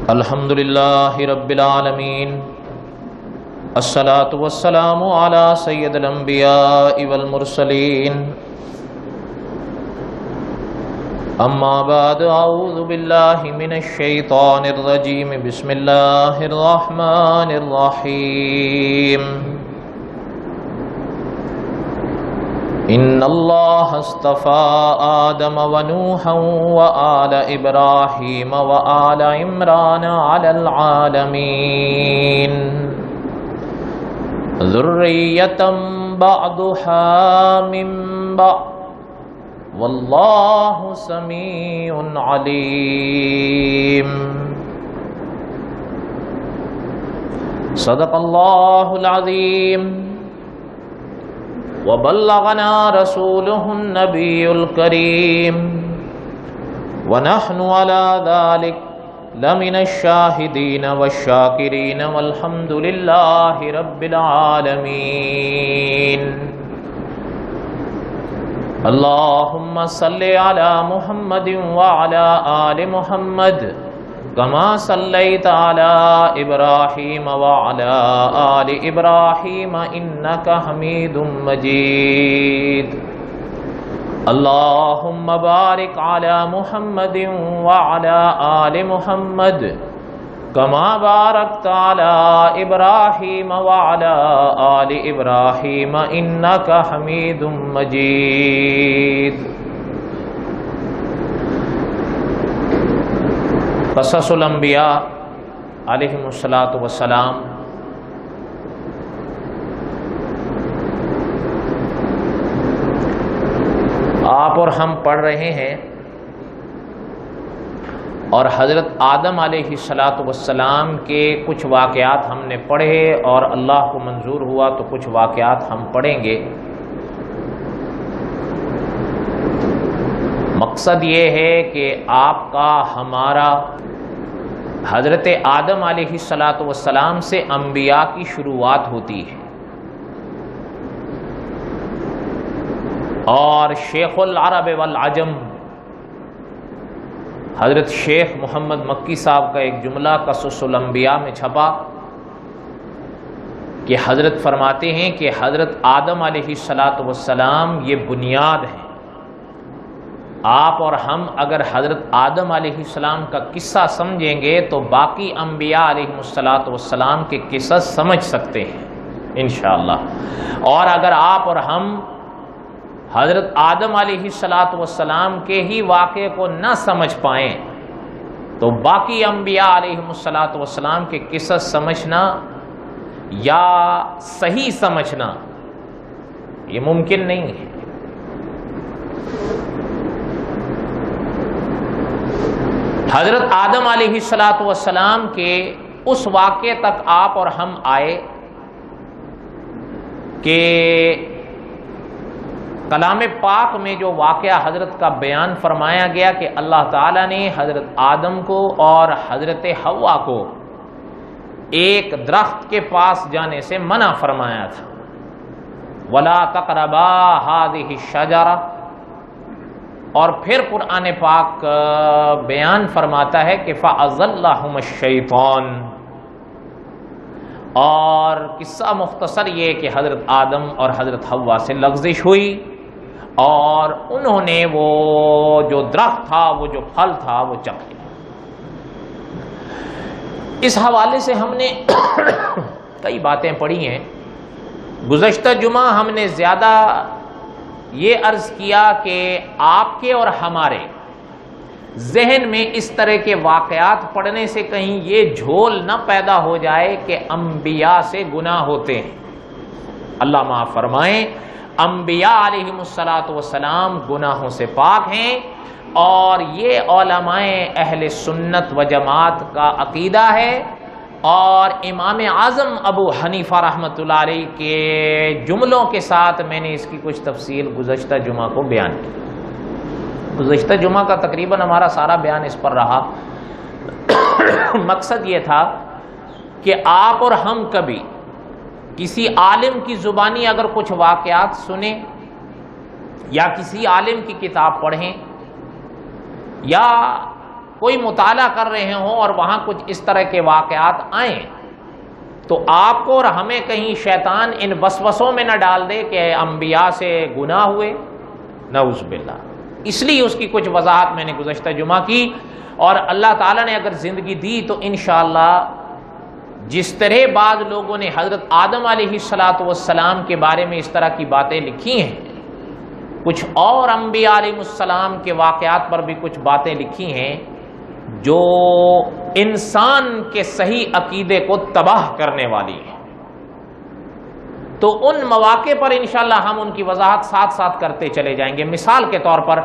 الحمد للہ رب العالمین، الصلاة والسلام علی سید الانبیاء والمرسلین، اما بعد، اعوذ باللہ من الشیطان الرجیم، بسم اللہ الرحمن الرحیم۔ ان اللہ اصطفى آدم ونوحا وآل ابراہیم وآل عمران علی العالمین، ذریۃ بعضها من بعض، واللہ سمیع علیم۔ صدق اللہ العظیم، وبلغنا رسوله النبی الکریم، ونحن على ذلك لمن الشاہدین والشاکرین، والحمد للہ رب العالمین۔ اللہم صل علی محمد وعلی آل محمد کما صلیت علی ابراہیم وعلی آل ابراہیم انک حمید مجید۔ اللہم بارک علی محمد وعلی آل محمد کما بارکت علی ابراہیم وعلی آل ابراہیم انک حمید مجید۔ قصص الانبیاء علیہم الصلاۃ والسلام، آپ اور ہم پڑھ رہے ہیں، اور حضرت آدم علیہ الصلاۃ والسلام کے کچھ واقعات ہم نے پڑھے، اور اللہ کو منظور ہوا تو کچھ واقعات ہم پڑھیں گے۔ مقصد یہ ہے کہ آپ کا ہمارا حضرت آدم علیہ الصلاۃ والسلام سے انبیاء کی شروعات ہوتی ہے، اور شیخ العرب والعجم حضرت شیخ محمد مکی صاحب کا ایک جملہ قصص الانبیاء میں چھپا کہ حضرت فرماتے ہیں کہ حضرت آدم علیہ الصلاۃ والسلام یہ بنیاد ہے۔ آپ اور ہم اگر حضرت آدم علیہ السلام کا قصہ سمجھیں گے تو باقی انبیاء علیہ الصلاۃ والسلام کے قصص سمجھ سکتے ہیں انشاءاللہ، اور اگر آپ اور ہم حضرت آدم علیہ الصلاۃ والسلام کے ہی واقعے کو نہ سمجھ پائیں تو باقی انبیاء علیہ الصلاۃ والسلام کے قصص سمجھنا یا صحیح سمجھنا یہ ممکن نہیں ہے۔ حضرت آدم علیہ الصلاۃ والسلام کے اس واقعے تک آپ اور ہم آئے کہ کلام پاک میں جو واقعہ حضرت کا بیان فرمایا گیا کہ اللہ تعالیٰ نے حضرت آدم کو اور حضرت حوا کو ایک درخت کے پاس جانے سے منع فرمایا تھا، وَلَا تَقْرَبَا هَٰذِهِ الشَّجَرَةَ، اور پھر قرآن پاک بیان فرماتا ہے کہ فَأَزَلَّهُمَ الشَّيْطَانُ، اور قصہ مختصر یہ کہ حضرت آدم اور حضرت حوا سے لغزش ہوئی، اور انہوں نے وہ جو درخت تھا، وہ جو پھل تھا، وہ چکھ لیا۔ اس حوالے سے ہم نے کئی باتیں پڑھی ہیں۔ گزشتہ جمعہ ہم نے زیادہ یہ عرض کیا کہ آپ کے اور ہمارے ذہن میں اس طرح کے واقعات پڑھنے سے کہیں یہ جھول نہ پیدا ہو جائے کہ انبیاء سے گناہ ہوتے ہیں۔ اللہ معاف فرمائیں، انبیاء علیہ الصلاۃ والسلام گناہوں سے پاک ہیں، اور یہ علماء اہل سنت و جماعت کا عقیدہ ہے، اور امام اعظم ابو حنیفہ رحمۃ اللہ علیہ کے جملوں کے ساتھ میں نے اس کی کچھ تفصیل گزشتہ جمعہ کو بیان کی۔ گزشتہ جمعہ کا تقریباً ہمارا سارا بیان اس پر رہا۔ مقصد یہ تھا کہ آپ اور ہم کبھی کسی عالم کی زبانی اگر کچھ واقعات سنیں یا کسی عالم کی کتاب پڑھیں یا کوئی مطالعہ کر رہے ہوں اور وہاں کچھ اس طرح کے واقعات آئیں تو آپ کو اور ہمیں کہیں شیطان ان وسوسوں میں نہ ڈال دے کہ انبیاء سے گناہ ہوئے، نعوذ باللہ۔ اس لیے اس کی کچھ وضاحت میں نے گزشتہ جمعہ کی، اور اللہ تعالیٰ نے اگر زندگی دی تو انشاءاللہ جس طرح بعض لوگوں نے حضرت آدم علیہ السلام کے بارے میں اس طرح کی باتیں لکھی ہیں، کچھ اور انبیاء علیہ السلام کے واقعات پر بھی کچھ باتیں لکھی ہیں جو انسان کے صحیح عقیدے کو تباہ کرنے والی ہیں، تو ان مواقع پر انشاءاللہ ہم ان کی وضاحت ساتھ ساتھ کرتے چلے جائیں گے۔ مثال کے طور پر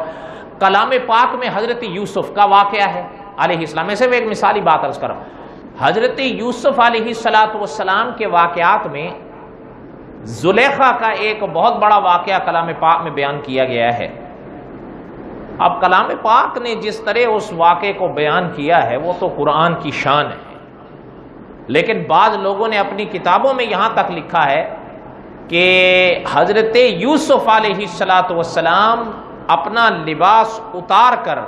کلام پاک میں حضرت یوسف کا واقعہ ہے علیہ السلام، میں صرف ایک مثالی بات عرض کروں، حضرت یوسف علیہ السلام کے واقعات میں زلیخا کا ایک بہت بڑا واقعہ کلام پاک میں بیان کیا گیا ہے۔ اب کلام پاک نے جس طرح اس واقعے کو بیان کیا ہے وہ تو قرآن کی شان ہے، لیکن بعض لوگوں نے اپنی کتابوں میں یہاں تک لکھا ہے کہ حضرت یوسف علیہ السلام اپنا لباس اتار کر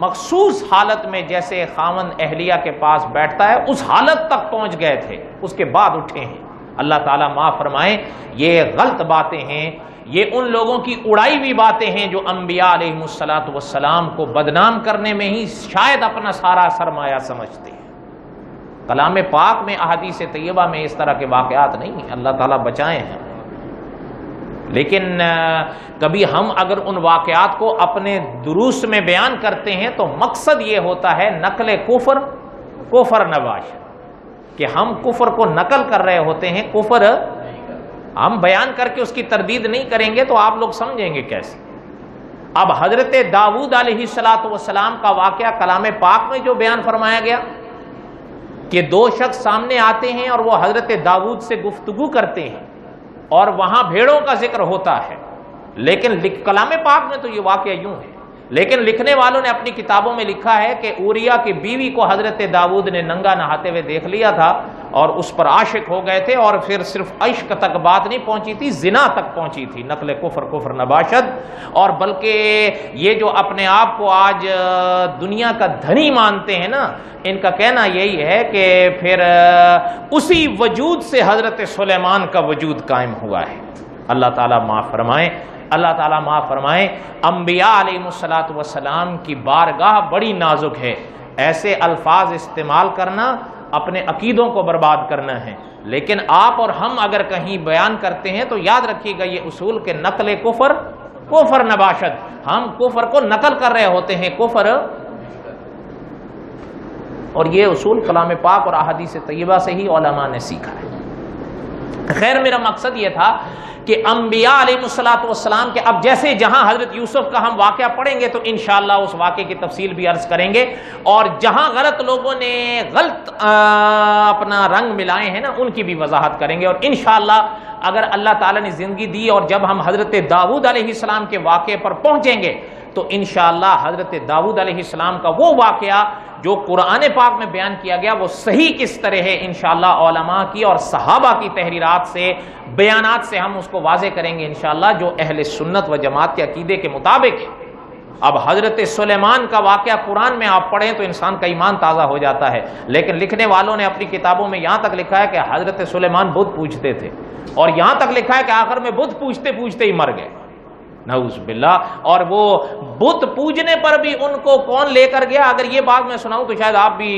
مخصوص حالت میں جیسے خاوند اہلیہ کے پاس بیٹھتا ہے اس حالت تک پہنچ گئے تھے، اس کے بعد اٹھے ہیں۔ اللہ تعالیٰ معاف فرمائیں، یہ غلط باتیں ہیں، یہ ان لوگوں کی اڑائی ہوئی باتیں ہیں جو انبیاء علیہ السلام کو بدنام کرنے میں ہی شاید اپنا سارا سرمایہ سمجھتے ہیں۔ کلام پاک میں احادیث طیبہ میں اس طرح کے واقعات نہیں ہیں، اللہ تعالیٰ بچائے ہیں، لیکن کبھی ہم اگر ان واقعات کو اپنے دروس میں بیان کرتے ہیں تو مقصد یہ ہوتا ہے نقل کفر نباش، کہ ہم کفر کو نقل کر رہے ہوتے ہیں، کفر ہم بیان کر کے اس کی تردید نہیں کریں گے تو آپ لوگ سمجھیں گے کیسے۔ اب حضرت داؤد علیہ السلام کا واقعہ کلام پاک میں جو بیان فرمایا گیا کہ دو شخص سامنے آتے ہیں اور وہ حضرت داؤد سے گفتگو کرتے ہیں اور وہاں بھیڑوں کا ذکر ہوتا ہے، لیکن کلام پاک میں تو یہ واقعہ یوں ہے، لیکن لکھنے والوں نے اپنی کتابوں میں لکھا ہے کہ اوریا کی بیوی کو حضرت داؤد نے ننگا نہاتے ہوئے دیکھ لیا تھا اور اس پر عاشق ہو گئے تھے، اور پھر صرف عشق تک بات نہیں پہنچی تھی، زنا تک پہنچی تھی، نقل کفر نباشد، اور بلکہ یہ جو اپنے آپ کو آج دنیا کا دھنی مانتے ہیں نا، ان کا کہنا یہی ہے کہ پھر اسی وجود سے حضرت سلیمان کا وجود قائم ہوا ہے۔ اللہ تعالیٰ معاف فرمائیں، اللہ تعالیٰ معاف فرمائیں۔ انبیاء علیہ السلام کی بارگاہ بڑی نازک ہے، ایسے الفاظ استعمال کرنا اپنے عقیدوں کو برباد کرنا ہے، لیکن آپ اور ہم اگر کہیں بیان کرتے ہیں تو یاد رکھیے گا یہ اصول کے نقل کفر نباشد، ہم کفر کو نقل کر رہے ہوتے ہیں، کفر، اور یہ اصول کلام پاک اور احادیث طیبہ سے ہی علماء نے سیکھا ہے۔ خیر، میرا مقصد یہ تھا کہ انبیاء علیہ السلام کے اب جیسے جہاں حضرت یوسف کا ہم واقعہ پڑھیں گے تو انشاءاللہ اس واقعے کی تفصیل بھی عرض کریں گے، اور جہاں غلط لوگوں نے غلط اپنا رنگ ملائے ہیں نا ان کی بھی وضاحت کریں گے، اور انشاءاللہ اگر اللہ تعالیٰ نے زندگی دی اور جب ہم حضرت داؤد علیہ السلام کے واقعے پر پہنچیں گے تو انشاءاللہ حضرت داؤد علیہ السلام کا وہ واقعہ جو قرآن پاک میں بیان کیا گیا وہ صحیح کس طرح ہے، انشاءاللہ علماء کی اور صحابہ کی تحریرات سے، بیانات سے ہم اس کو واضح کریں گے انشاءاللہ، جو اہل سنت و جماعت کے عقیدے کے مطابق ہے۔ اب حضرت سلیمان کا واقعہ قرآن میں آپ پڑھیں تو انسان کا ایمان تازہ ہو جاتا ہے، لیکن لکھنے والوں نے اپنی کتابوں میں یہاں تک لکھا ہے کہ حضرت سلیمان بت پوجتے تھے، اور یہاں تک لکھا ہے کہ آخر میں بت پوجتے پوجتے ہی مر گئے، نعوذ باللہ۔ اور وہ بت پوجنے پر بھی ان کو کون لے کر گیا، اگر یہ بات میں سناؤں تو شاید آپ بھی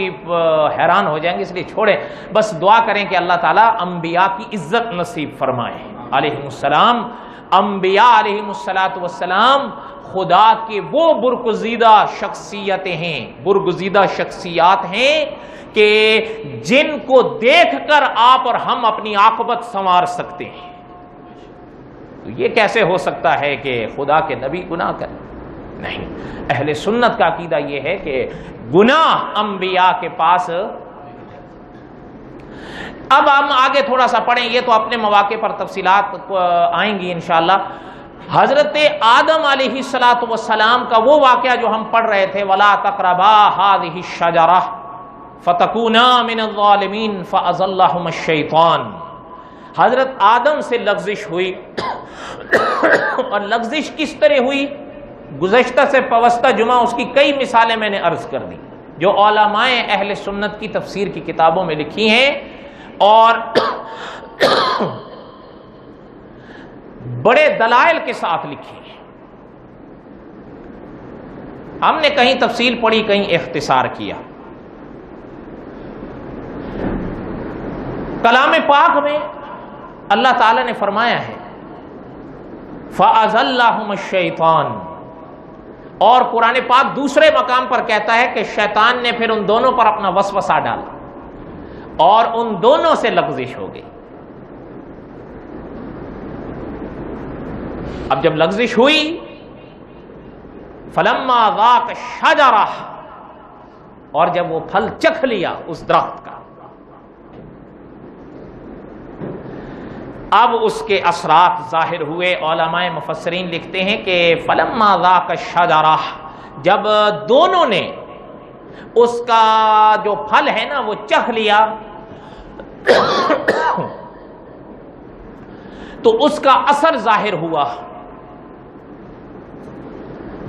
حیران ہو جائیں گے، اس لیے چھوڑیں، بس دعا کریں کہ اللہ تعالیٰ انبیاء کی عزت نصیب فرمائے علیہ السلام۔ انبیاء علیہ السلام خدا کے وہ برگزیدہ شخصیتیں ہیں، برگزیدہ شخصیات ہیں کہ جن کو دیکھ کر آپ اور ہم اپنی عاقبت سنوار سکتے ہیں۔ تو یہ کیسے ہو سکتا ہے کہ خدا کے نبی گناہ کریں؟ نہیں، اہل سنت کا عقیدہ یہ ہے کہ گناہ انبیاء کے پاس۔ اب ہم آگے تھوڑا سا پڑھیں، یہ تو اپنے مواقع پر تفصیلات آئیں گی انشاءاللہ۔ حضرت آدم علیہ السلام کا وہ واقعہ جو ہم پڑھ رہے تھے، وَلَا تَقْرَبَا هَٰذِهِ الشَّجَرَةَ فَتَكُونَا مِنَ الظَّالِمِينَ فَأَزَلَّهُمَ الشَّيْطَانُ، حضرت آدم سے لغزش ہوئی، اور لغزش کس طرح ہوئی؟ گزشتہ سے پوستہ جمعہ اس کی کئی مثالیں میں نے عرض کر دی جو علماء اہل سنت کی تفسیر کی کتابوں میں لکھی ہیں اور بڑے دلائل کے ساتھ لکھی ہیں. ہم نے کہیں تفصیل پڑھی کہیں اختصار کیا. کلام پاک میں اللہ تعالی نے فرمایا ہے فَأَزَلَّهُمُ الشَّيْطَانُ، اور قرآن پاک دوسرے مقام پر کہتا ہے کہ شیطان نے پھر ان دونوں پر اپنا وسوسہ ڈالا اور ان دونوں سے لغزش ہو گئی. اب جب لغزش ہوئی فَلَمَّا ذَاقَ الشَّجَرَةَ، اور جب وہ پھل چکھ لیا اس درخت کا، اب اس کے اثرات ظاہر ہوئے. علماء مفسرین لکھتے ہیں کہ فَلَمَّا ذَاقَ الشَّجَرَةَ، جب دونوں نے اس کا جو پھل ہے نا وہ چکھ لیا تو اس کا اثر ظاہر ہوا.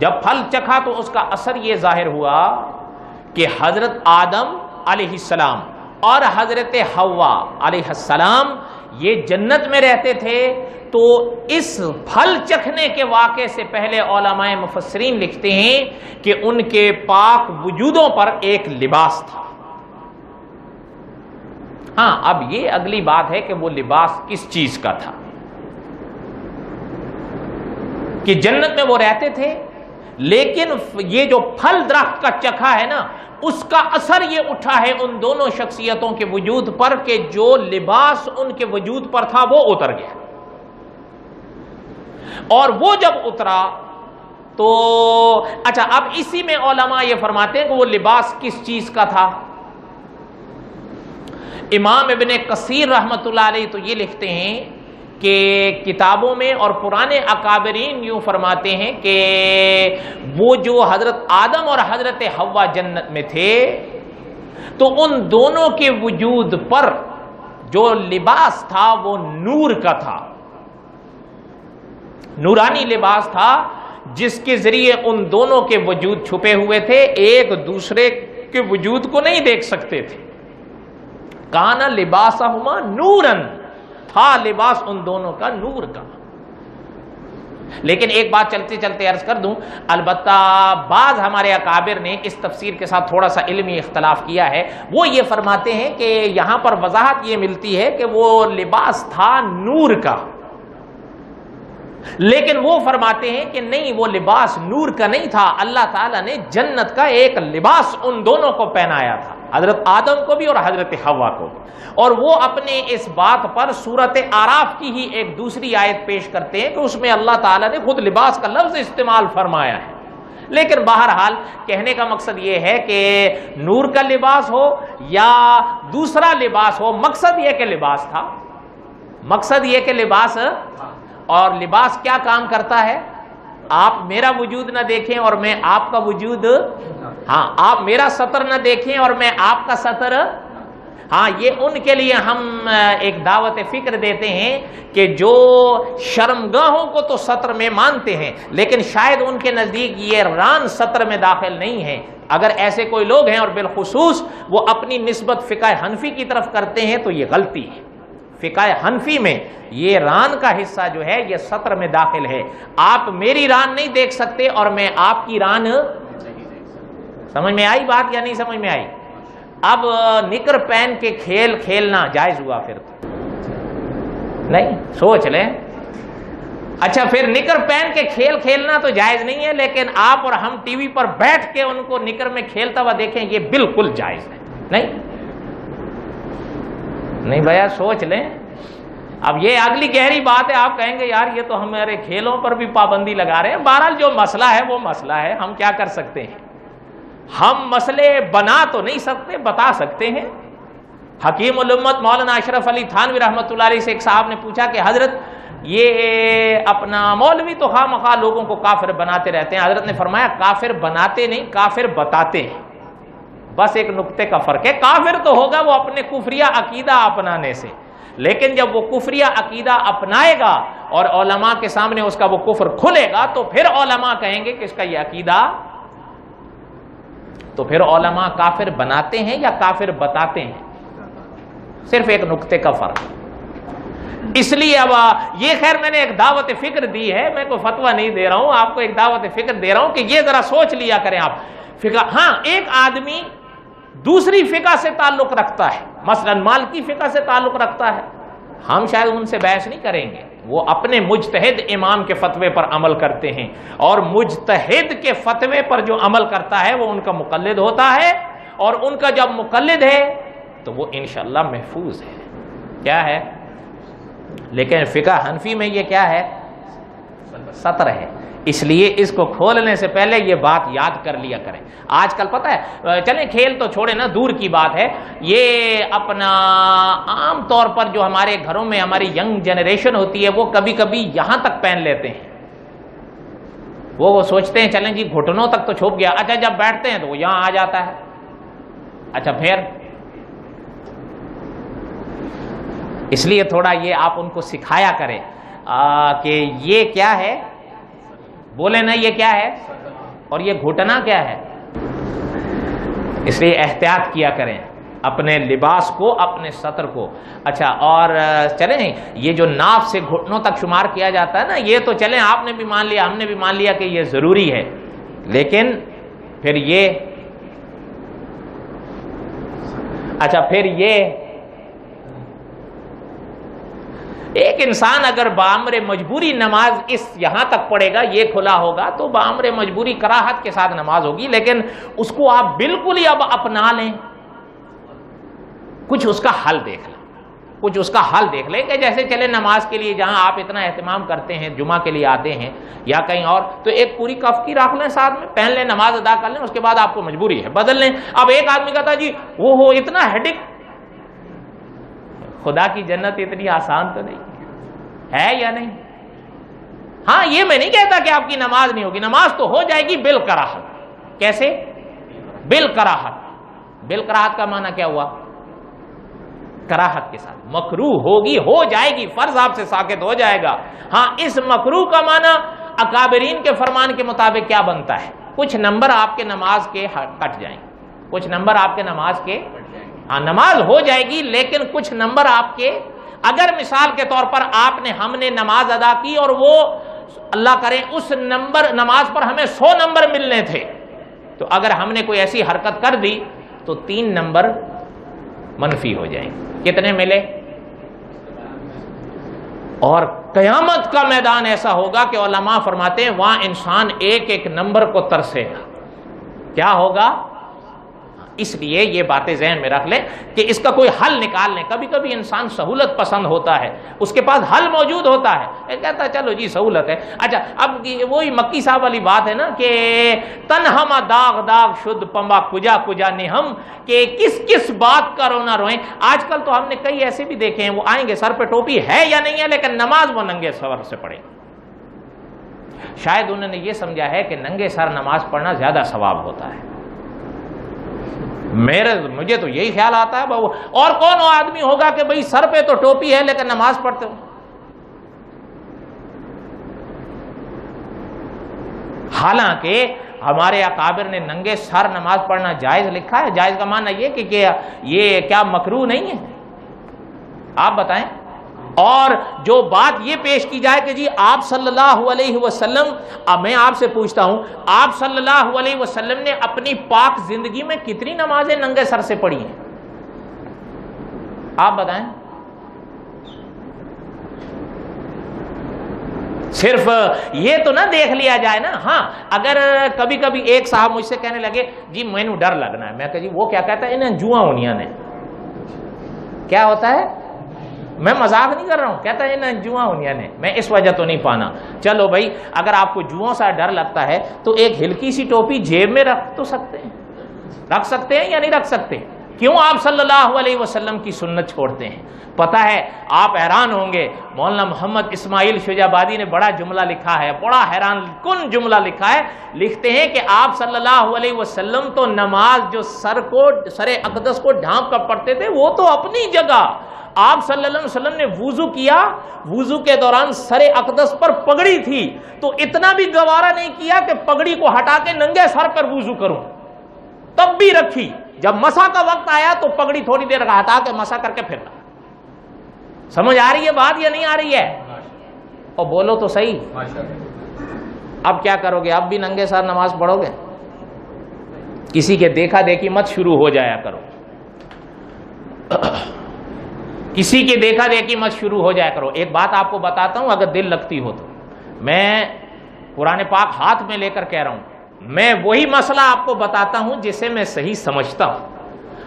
جب پھل چکھا تو اس کا اثر یہ ظاہر ہوا کہ حضرت آدم علیہ السلام اور حضرت حوا علیہ السلام یہ جنت میں رہتے تھے. تو اس پھل چکھنے کے واقعے سے پہلے علماء مفسرین لکھتے ہیں کہ ان کے پاک وجودوں پر ایک لباس تھا. ہاں اب یہ اگلی بات ہے کہ وہ لباس کس چیز کا تھا. کہ جنت میں وہ رہتے تھے لیکن یہ جو پھل درخت کا چکھا ہے نا اس کا اثر یہ اٹھا ہے ان دونوں شخصیتوں کے وجود پر کہ جو لباس ان کے وجود پر تھا وہ اتر گیا. اور وہ جب اترا تو اچھا اب اسی میں علماء یہ فرماتے ہیں کہ وہ لباس کس چیز کا تھا. امام ابن کثیر رحمۃ اللہ علیہ تو یہ لکھتے ہیں کہ کتابوں میں اور پرانے اکابرین یوں فرماتے ہیں کہ وہ جو حضرت آدم اور حضرت حوا جنت میں تھے تو ان دونوں کے وجود پر جو لباس تھا وہ نور کا تھا، نورانی لباس تھا جس کے ذریعے ان دونوں کے وجود چھپے ہوئے تھے، ایک دوسرے کے وجود کو نہیں دیکھ سکتے تھے. کان لباسہما نورن، تھا لباس ان دونوں کا نور کا. لیکن ایک بات چلتے چلتے عرض کر دوں، البتہ بعض ہمارے اکابر نے اس تفسیر کے ساتھ تھوڑا سا علمی اختلاف کیا ہے. وہ یہ فرماتے ہیں کہ یہاں پر وضاحت یہ ملتی ہے کہ وہ لباس تھا نور کا، لیکن وہ فرماتے ہیں کہ نہیں، وہ لباس نور کا نہیں تھا. اللہ تعالیٰ نے جنت کا ایک لباس ان دونوں کو پہنایا تھا، حضرت آدم کو بھی اور حضرت حوا کو بھی. اور وہ اپنے اس بات پر سورۃ اعراف کی ہی ایک دوسری آیت پیش کرتے ہیں کہ اس میں اللہ تعالیٰ نے خود لباس کا لفظ استعمال فرمایا ہے. لیکن بہرحال کہنے کا مقصد یہ ہے کہ نور کا لباس ہو یا دوسرا لباس ہو، مقصد یہ کہ لباس تھا، مقصد یہ کہ لباس. اور لباس کیا کام کرتا ہے؟ آپ میرا وجود نہ دیکھیں اور میں آپ کا وجود، ہاں آپ میرا سطر نہ دیکھیں اور میں آپ کا سطر. ہاں یہ ان کے لیے ہم ایک دعوت فکر دیتے ہیں کہ جو شرمگاہوں کو تو سطر میں مانتے ہیں لیکن شاید ان کے نزدیک یہ ران سطر میں داخل نہیں ہے. اگر ایسے کوئی لوگ ہیں اور بالخصوص وہ اپنی نسبت فقہ حنفی کی طرف کرتے ہیں تو یہ غلطی ہے. فقہ حنفی میں یہ ران کا حصہ جو ہے یہ سطر میں داخل ہے. آپ میری ران نہیں دیکھ سکتے اور میں آپ کی ران. سمجھ میں آئی بات یا نہیں سمجھ میں آئی؟ اب نکر پہن کے کھیل کھیلنا جائز ہوا پھر تو نہیں؟ سوچ لیں. اچھا پھر نکر پہن کے کھیل کھیلنا تو جائز نہیں ہے لیکن آپ اور ہم ٹی وی پر بیٹھ کے ان کو نکر میں کھیلتا ہوا دیکھیں یہ بالکل جائز ہے. نہیں بھیا سوچ لیں. اب یہ اگلی گہری بات ہے، آپ کہیں گے یار یہ تو ہمارے کھیلوں پر بھی پابندی لگا رہے ہیں. بہرحال جو مسئلہ ہے وہ مسئلہ ہے، ہم کیا کر سکتے ہیں؟ ہم مسئلے بنا تو نہیں سکتے، بتا سکتے ہیں. حکیم الامت مولانا اشرف علی تھانوی رحمۃ اللہ علیہ سے ایک صاحب نے پوچھا کہ حضرت یہ اپنا مولوی تو خواہ مخواہ لوگوں کو کافر بناتے رہتے ہیں. حضرت نے فرمایا کافر بناتے نہیں، کافر بتاتے ہیں. بس ایک نقطے کا فرق ہے، کافر تو ہوگا وہ اپنے کفریہ عقیدہ اپنانے سے، لیکن جب وہ کفریہ عقیدہ اپنائے گا اور علماء کے سامنے اس کا وہ کفر کھلے گا تو پھر علماء کہیں گے کہ اس کا یہ عقیدہ، تو پھر علماء کافر بناتے ہیں یا کافر بتاتے ہیں؟ صرف ایک نقطے کا فرق. اس لیے اب یہ خیر میں نے ایک دعوت فکر دی ہے، میں کوئی فتویٰ نہیں دے رہا ہوں، آپ کو ایک دعوت فکر دے رہا ہوں کہ یہ ذرا سوچ لیا کریں آپ. فقہ، ہاں ایک آدمی دوسری فقہ سے تعلق رکھتا ہے، مثلا مالکی فقہ سے تعلق رکھتا ہے، ہم شاید ان سے بحث نہیں کریں گے، وہ اپنے مجتہد امام کے فتوے پر عمل کرتے ہیں، اور مجتہد کے فتوے پر جو عمل کرتا ہے وہ ان کا مقلد ہوتا ہے، اور ان کا جب مقلد ہے تو وہ انشاءاللہ محفوظ ہے. کیا ہے؟ لیکن فقہ حنفی میں یہ کیا ہے؟ سطر ہے. اس لیے اس کو کھولنے سے پہلے یہ بات یاد کر لیا کریں. آج کل پتہ ہے، چلیں کھیل تو چھوڑیں نا، دور کی بات ہے، یہ اپنا عام طور پر جو ہمارے گھروں میں ہماری ینگ جنریشن ہوتی ہے وہ کبھی کبھی یہاں تک پہن لیتے ہیں. وہ سوچتے ہیں چلیں جی گھٹنوں تک تو چھپ گیا، اچھا جب بیٹھتے ہیں تو وہ یہاں آ جاتا ہے. اچھا پھر اس لیے تھوڑا یہ آپ ان کو سکھایا کریں کہ یہ کیا ہے، بولے نا یہ کیا ہے اور یہ گھٹنا کیا ہے. اس لیے احتیاط کیا کریں اپنے لباس کو، اپنے سطر کو. اچھا اور چلیں یہ جو ناف سے گھٹنوں تک شمار کیا جاتا ہے نا، یہ تو چلیں آپ نے بھی مان لیا، ہم نے بھی مان لیا کہ یہ ضروری ہے، لیکن پھر یہ، اچھا پھر یہ ایک انسان اگر بامر مجبوری نماز اس یہاں تک پڑھے گا، یہ کھلا ہوگا تو بامر مجبوری کراہت کے ساتھ نماز ہوگی، لیکن اس کو آپ بالکل ہی اب اپنا لیں، کچھ اس کا حل دیکھ لیں، کچھ اس کا حل دیکھ لیں کہ جیسے چلے نماز کے لیے جہاں آپ اتنا اہتمام کرتے ہیں، جمعہ کے لیے آتے ہیں یا کہیں اور، تو ایک پوری کف کی رکھ لیں ساتھ میں، پہن لیں، نماز ادا کر لیں، اس کے بعد آپ کو مجبوری ہے بدل لیں. اب ایک آدمی کہتا جی وہ اتنا ہیڈک، خدا کی جنت اتنی آسان تو نہیں ہے یا نہیں؟ ہاں یہ میں نہیں کہتا کہ آپ کی نماز نہیں ہوگی، نماز تو ہو جائے گی بالکراہت. کیسے؟ بالکراہت. بالکراہت کا معنی کیا ہوا؟ کراہت کے ساتھ، مکروہ ہوگی، ہو جائے گی، فرض آپ سے ساقط ہو جائے گا. ہاں اس مکروہ کا معنی اکابرین کے فرمان کے مطابق کیا بنتا ہے؟ کچھ نمبر آپ کے نماز کے کٹ جائیں، کچھ نمبر آپ کے نماز کے، ہاں نماز ہو جائے گی لیکن کچھ نمبر آپ کے، اگر مثال کے طور پر ہم نے نماز ادا کی اور وہ اللہ کرے اس نماز پر ہمیں 100 نمبر ملنے تھے، تو اگر ہم نے کوئی ایسی حرکت کر دی تو 3 نمبر منفی ہو جائیں. کتنے ملے؟ اور قیامت کا میدان ایسا ہوگا کہ علماء فرماتے ہیں وہاں انسان ایک ایک نمبر کو ترسے گا. کیا ہوگا؟ اس لیے یہ باتیں ذہن میں رکھ لیں کہ اس کا کوئی حل نکال لیں. کبھی کبھی انسان سہولت پسند ہوتا ہے، اس کے پاس حل موجود ہوتا ہے، کہتا ہے چلو جی سہولت ہے. اچھا اب وہی مکی صاحب والی بات ہے نا کہ تنہم داغ داغ شد پمبا کجا کجا نہم، کہ کس کس بات کا رونا روئیں. آج کل تو ہم نے کئی ایسے بھی دیکھے ہیں، وہ آئیں گے سر پہ ٹوپی ہے یا نہیں ہے لیکن نماز وہ ننگے سر سے پڑھیں. شاید انہوں نے یہ سمجھا ہے کہ ننگے سر نماز پڑھنا زیادہ ثواب ہوتا ہے. مجھے تو یہی خیال آتا ہے. اور کون وہ آدمی ہوگا کہ بھئی سر پہ تو ٹوپی ہے لیکن نماز پڑھتے ہو؟ حالانکہ ہمارے اکابر نے ننگے سر نماز پڑھنا جائز لکھا ہے. جائز کا معنی یہ کہ یہ کیا مکروہ نہیں ہے؟ آپ بتائیں. اور جو بات یہ پیش کی جائے کہ جی آپ صلی اللہ علیہ وسلم، اب میں آپ سے پوچھتا ہوں آپ صلی اللہ علیہ وسلم نے اپنی پاک زندگی میں کتنی نمازیں ننگے سر سے پڑھی ہیں؟ آپ بتائیں. صرف یہ تو نہ دیکھ لیا جائے نا. ہاں اگر کبھی کبھی ایک صاحب مجھ سے کہنے لگے جی میں نے ڈر لگنا ہے، میں کہا جی وہ کیا کہتا ہے؟ انہیں جواں ہونیاں نے. کیا ہوتا ہے؟ میں مذاق نہیں کر رہا ہوں، کہتا ہے نا جواں ہونیاں نے، میں اس وجہ تو نہیں پانا. چلو بھائی اگر آپ کو جوؤں سے ڈر لگتا ہے تو ایک ہلکی سی ٹوپی جیب میں رکھ تو سکتے ہیں، رکھ سکتے ہیں یا نہیں رکھ سکتے؟ کیوں آپ صلی اللہ علیہ وسلم کی سنت چھوڑتے ہیں؟ پتہ ہے آپ حیران ہوں گے، مولانا محمد اسماعیل شجابادی نے بڑا جملہ لکھا ہے، بڑا حیران کن جملہ لکھا ہے۔ لکھتے ہیں کہ آپ صلی اللہ علیہ وسلم تو نماز جو سر اقدس کو ڈھانپ کر پڑھتے تھے وہ تو اپنی جگہ، آپ صلی اللہ علیہ وسلم نے وضو کیا، وضو کے دوران سر اقدس پر پگڑی تھی تو اتنا بھی گوارا نہیں کیا کہ پگڑی کو ہٹا کے ننگے سر پر وضو کروں، تب بھی رکھی۔ جب مسح کا وقت آیا تو پگڑی تھوڑی دیر ہٹا کے مسح کر کے پھر لگا۔ سمجھ آ رہی ہے بات یا نہیں آ رہی ہے؟ اور بولو تو صحیح، اب کیا کرو گے؟ اب بھی ننگے سر نماز پڑھو گے؟ کسی کے دیکھا دیکھی مت شروع ہو جایا کرو، کسی کے دیکھا دیکھی مت شروع ہو جایا کرو۔ ایک بات آپ کو بتاتا ہوں، اگر دل لگتی ہو تو، میں قرآن پاک ہاتھ میں لے کر کہہ رہا ہوں، میں وہی مسئلہ آپ کو بتاتا ہوں جسے میں صحیح سمجھتا ہوں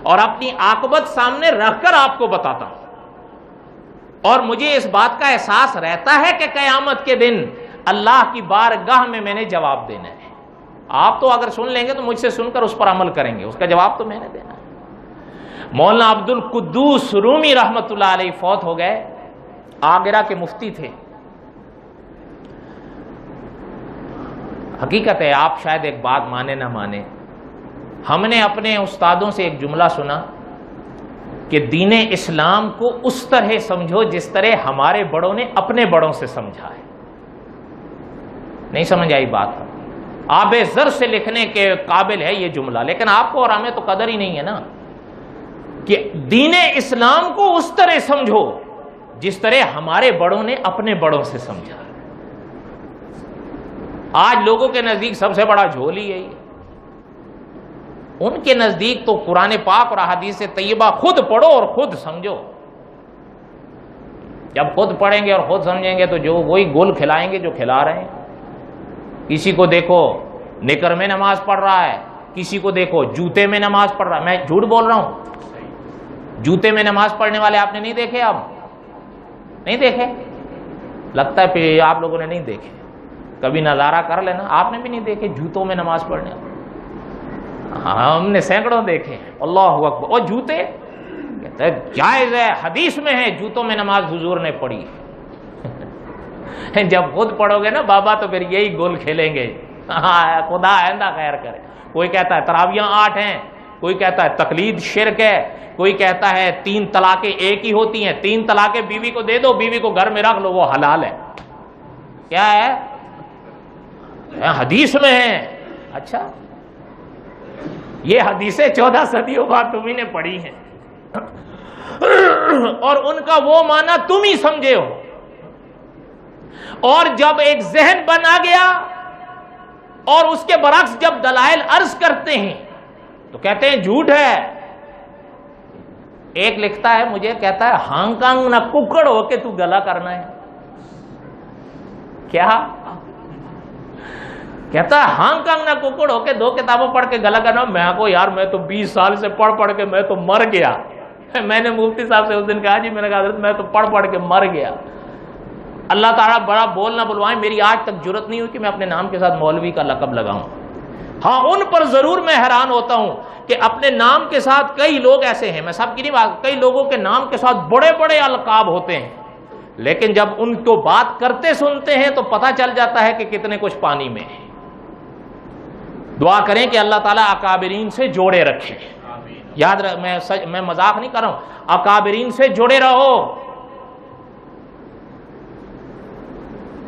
اور اپنی عاقبت سامنے رکھ کر آپ کو بتاتا ہوں، اور مجھے اس بات کا احساس رہتا ہے کہ قیامت کے دن اللہ کی بارگاہ میں نے جواب دینا ہے۔ آپ تو اگر سن لیں گے تو مجھ سے سن کر اس پر عمل کریں گے، اس کا جواب تو میں نے دینا ہے۔ مولانا عبد القدوس رومی رحمۃ اللہ علیہ فوت ہو گئے، آگرہ کے مفتی تھے۔ حقیقت ہے آپ شاید ایک بات مانے نہ مانے، ہم نے اپنے استادوں سے ایک جملہ سنا کہ دین اسلام کو اس طرح سمجھو جس طرح ہمارے بڑوں نے اپنے بڑوں سے سمجھا ہے۔ نہیں سمجھ آئی بات؟ آب زر سے لکھنے کے قابل ہے یہ جملہ، لیکن آپ کو اور ہمیں تو قدر ہی نہیں ہے نا کہ دین اسلام کو اس طرح سمجھو جس طرح ہمارے بڑوں نے اپنے بڑوں سے سمجھا۔ آج لوگوں کے نزدیک سب سے بڑا جھول ہی ہے، ان کے نزدیک تو قرآن پاک اور احادیث طیبہ خود پڑھو اور خود سمجھو۔ جب خود پڑھیں گے اور خود سمجھیں گے تو جو وہی گول کھلائیں گے جو کھلا رہے ہیں۔ کسی کو دیکھو نکر میں نماز پڑھ رہا ہے، کسی کو دیکھو جوتے میں نماز پڑھ رہا ہے۔ میں جھوٹ بول رہا ہوں؟ جوتے میں نماز پڑھنے والے آپ نے نہیں دیکھے؟ اب نہیں دیکھے؟ لگتا ہے پھر آپ لوگوں نے نہیں دیکھے، کبھی نظارہ کر لینا، آپ نے بھی نہیں دیکھے جوتوں میں نماز پڑھنے؟ ہم نے سینکڑوں دیکھے۔ اللہ اکبر۔ اور جوتے کہتے ہیں جائز ہے، حدیث میں ہے جوتوں میں نماز حضور نے پڑھی۔ جب خود پڑھو گے نا بابا تو پھر یہی گول کھیلیں گے۔ خدا آئندہ خیر کرے۔ کوئی کہتا ہے تراویاں 8 ہیں، کوئی کہتا ہے تقلید شرک ہے، کوئی کہتا ہے 3 طلاقیں ایک ہی ہوتی ہیں، 3 طلاقیں بیوی کو دے دو، بیوی کو گھر میں رکھ لو، وہ حلال ہے۔ کیا ہے؟ حدیث میں ہے۔ اچھا، یہ حدیثیں 14 صدیوں بعد تم ہی نے پڑھی ہیں اور ان کا وہ معنی تم ہی سمجھے ہو، اور جب ایک ذہن بنا گیا اور اس کے برعکس جب دلائل عرض کرتے ہیں تو کہتے ہیں جھوٹ ہے۔ ایک لکھتا ہے مجھے، کہتا ہے ہانگ کانگ نہ ککڑ ہو کے تو گلا کرنا ہے۔ کیا کہتا ہے؟ ہانگ کانگ نہ ککڑ ہو کے 2 کتابوں پڑھ کے گلا کرنا۔ میں کو یار میں تو 20 سال سے پڑھ کے میں تو مر گیا۔ میں نے مفتی صاحب سے اس دن کہا جی، میں نے کہا حضرت میں تو پڑھ کے مر گیا۔ اللہ تعالیٰ بڑا بول نہ بلوائیں، میری آج تک جرت نہیں ہوئی کہ میں اپنے نام کے ساتھ مولوی کا لقب لگاؤں۔ ہاں ان پر ضرور میں حیران ہوتا ہوں کہ اپنے نام کے ساتھ کئی لوگ ایسے ہیں، میں سب کی نہیں بات، کئی لوگوں کے نام کے ساتھ بڑے بڑے القاب ہوتے ہیں، لیکن جب ان کو بات کرتے سنتے ہیں تو پتہ چل جاتا ہے کہ کتنے کچھ پانی میں ہے۔ دعا کریں کہ اللہ تعالیٰ اکابرین سے جوڑے رکھے۔ یاد رکھ، میں مذاق نہیں کر رہا ہوں، اکابرین سے جڑے رہو۔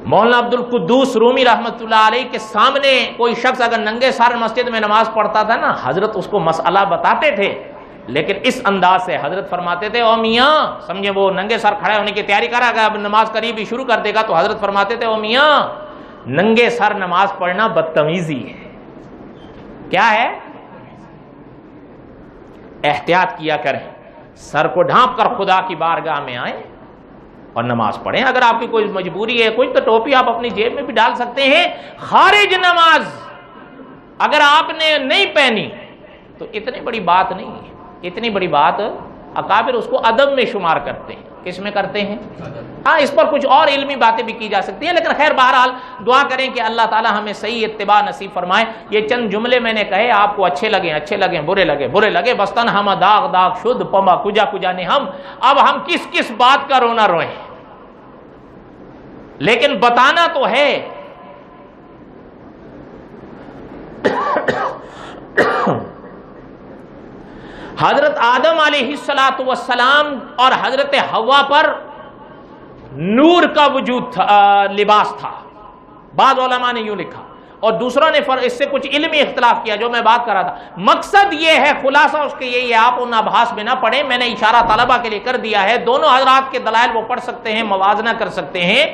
مولانا عبد القدوس رومی رحمۃ اللہ علیہ کے سامنے کوئی شخص اگر ننگے سر مسجد میں نماز پڑھتا تھا نا، حضرت اس کو مسئلہ بتاتے تھے، لیکن اس انداز سے حضرت فرماتے تھے او میاں، سمجھے وہ ننگے سر کھڑے ہونے کی تیاری کرا گا، اب نماز قریب ہی شروع کر دے گا، تو حضرت فرماتے تھے او میاں، ننگے سر نماز پڑھنا بدتمیزی ہے۔ کیا ہے؟ احتیاط کیا کریں، سر کو ڈھانپ کر خدا کی بارگاہ میں آئیں اور نماز پڑھیں۔ اگر آپ کی کوئی مجبوری ہے کوئی تو ٹوپی آپ اپنی جیب میں بھی ڈال سکتے ہیں۔ خارج نماز اگر آپ نے نہیں پہنی تو اتنی بڑی بات نہیں ہے، اتنی بڑی بات اکابر اس کو ادب میں شمار کرتے ہیں. کس میں کرتے ہیں؟ ہاں اس پر کچھ اور علمی باتیں بھی کی جا سکتی ہیں، لیکن خیر بہرحال دعا کریں کہ اللہ تعالی ہمیں صحیح اتباع نصیب فرمائے. یہ چند جملے میں نے کہے، آپ کو اچھے لگیں برے لگے بستن ہم داغ شد پما کجا کجا نے ہم. اب ہم کس بات کا رونا روئیں، لیکن بتانا تو ہے. حضرت آدم علیہ السلام اور حضرت حوا پر نور کا وجود تھا، لباس تھا. بعض علماء نے یوں لکھا اور دوسروں نے اس سے کچھ علمی اختلاف کیا، جو میں بات کر رہا تھا. مقصد یہ ہے، خلاصہ اس کے یہی ہے، آپ ان آبھاس میں نہ پڑھیں، میں نے اشارہ طلبہ کے لیے کر دیا ہے. دونوں حضرات کے دلائل وہ پڑھ سکتے ہیں، موازنہ کر سکتے ہیں.